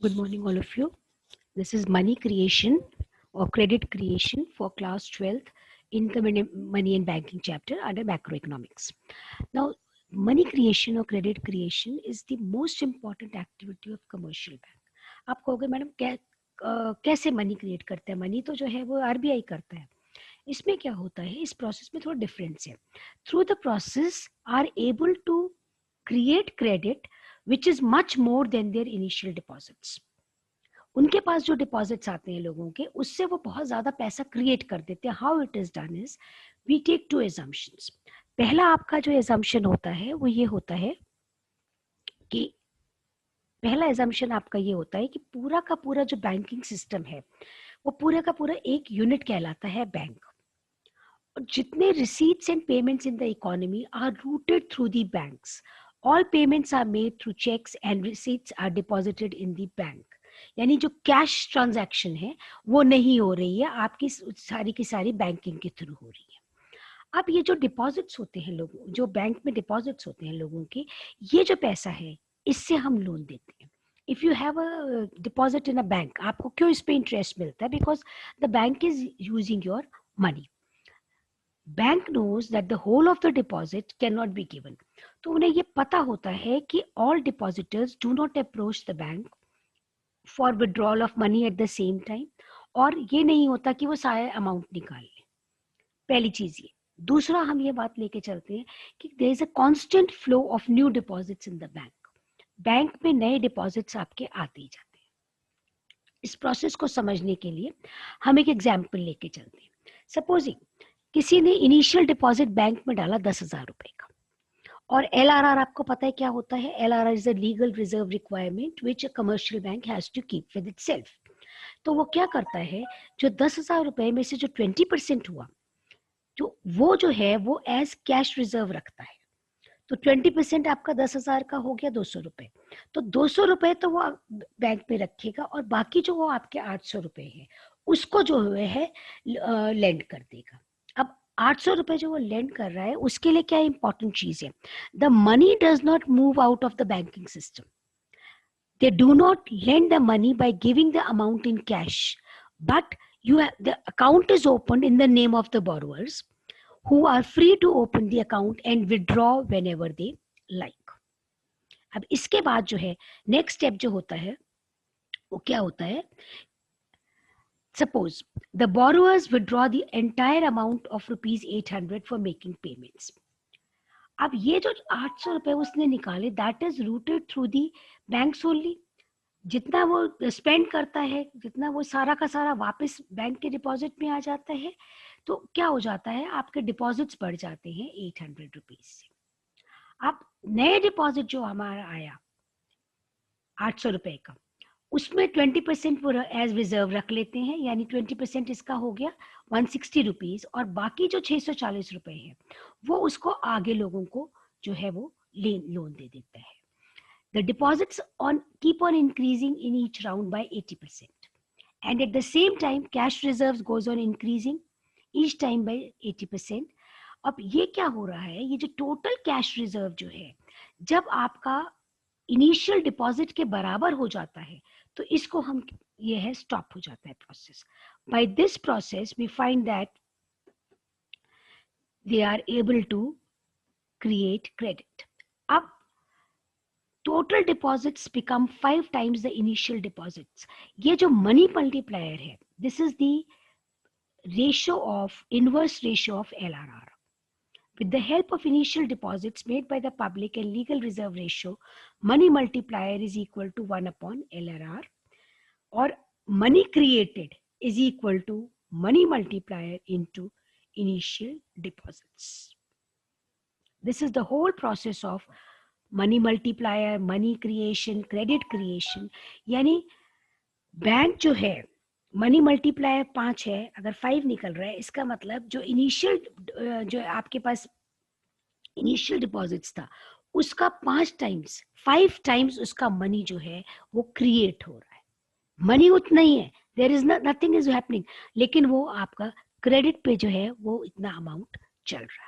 Good morning, all of you. This is money creation or credit creation for class 12th in the money and banking chapter under macroeconomics. Now, money creation or credit creation is the most important activity of commercial bank. आप कहोगे madam कैसे money create करते हैं? Money तो जो है वो RBI करता है. इसमें क्या होता है, इस प्रोसेस में थोड़ा डिफरेंस है. Through the process are able to create credit which is much more than their initial deposits. उनके पास जो डिपॉजिट्स आते हैं लोगों के, उससे वो बहुत ज्यादा पैसा क्रिएट कर देते हैं. How it is done is we take two assumptions. पहला आपका जो एजम्पशन होता है वो ये होता है कि पहला एजम्पशन आपका ये होता है कि पूरा का पूरा जो बैंकिंग सिस्टम है वो पूरा का पूरा एक यूनिट कहलाता है बैंक. और जितने receipts and payments in the economy are routed through the banks. All payments are made through cheques and receipts are deposited in the bank. यानी जो कैश ट्रांजैक्शन है वो नहीं हो रही है, आपकी सारी की सारी बैंकिंग के थ्रू हो रही है. अब ये जो डिपॉजिट्स होते हैं लोगों, जो बैंक में डिपॉजिट्स होते हैं लोगों के, ये जो पैसा है इससे हम लोन देते हैं. If you have a deposit in a bank, आपको क्यों इस पे इंटरेस्ट मिलता है? Because the bank is using your money. Bank knows that the whole of the deposit can not be given. तो उन्हें ये पता होता है कि all depositors do not approach the bank for withdrawal of money at the same time. और ये नहीं होता कि वो सारा अमाउंट निकाल ले. पहली चीज ये. दूसरा, हम ये बात लेके चलते हैं कि there is a constant flow of new deposits in the bank. Bank में नए डिपॉजिट्स आपके आते ही जाते हैं. इस प्रोसेस को समझने के लिए हम एक एग्जाम्पल लेके चलते हैं. सपोजिंग किसी ने इनिशियल डिपॉजिट बैंक में डाला 10,000 रुपए का. और LRR आपको पता है क्या होता है? LRR is a legal reserve requirement which a commercial bank has to keep with itself. तो वो क्या करता है, जो 10,000 रुपए में से जो 20% हुआ, जो वो जो है वो एज कैश रिजर्व रखता है. तो 20% आपका 10,000 का हो गया 200 रुपए. तो 200 रुपए तो वो बैंक में रखेगा और बाकी जो वो आपके 800 रुपए है उसको जो है लेंड कर देगा. अब 800 रुपए जो वो लेंड कर रहा है उसके लिए क्या इंपॉर्टेंट चीज है? The money does not move out of the banking system. They do not lend the money by giving the amount in cash, but the account is opened in the name of the borrowers, who are free to open the account and withdraw whenever they like. अब इसके बाद जो है next step जो होता है वो क्या होता है? Suppose the borrowers withdraw the entire amount of rupees 800 for making payments. अब ये जो 800 रुपए उसने निकाले, that is rooted through the banks only. जितना वो स्पेंड करता है, जितना वो सारा का सारा वापस बैंक के डिपॉजिट में आ जाता है. तो क्या हो जाता है, आपके डिपॉजिट्स बढ़ जाते हैं 800 रुपीज से. अब नए डिपॉजिट जो हमारा आया 800 रुपए का, उसमें 20% वो एज रिजर्व रख लेते हैं. यानी 20% इसका हो गया 160 रुपीज. और बाकी जो 640 रुपए है वो उसको आगे लोगों को जो है वो लोन दे देता है. The deposits keep on increasing in each round by 80%. And at the same time, cash reserves goes on increasing each time by 80%. अब ये क्या हो रहा है, ये जो टोटल कैश रिजर्व जो है, जब आपका इनिशियल डिपॉजिट के बराबर हो जाता है तो इसको हम, ये है स्टॉप हो जाता है process. By this process we find that they are able to create credit. अब total deposits become 5 times the initial deposits. ये जो money multiplier है, this is the inverse ratio of LRR. With the help of initial deposits made by the public and legal reserve ratio, money multiplier is equal to 1 upon LRR, or money created is equal to money multiplier into initial deposits. This is the whole process of money multiplier, money creation, credit creation. यानी bank जो है money multiplier 5 है, अगर 5 निकल रहा है, इसका मतलब जो इनिशियल जो आपके पास इनिशियल डिपॉजिट्स था उसका 5 टाइम्स उसका मनी जो है वो क्रिएट हो रहा है. मनी उतना ही है, there is nothing is happening, लेकिन वो आपका क्रेडिट पे जो है वो इतना अमाउंट चल रहा है.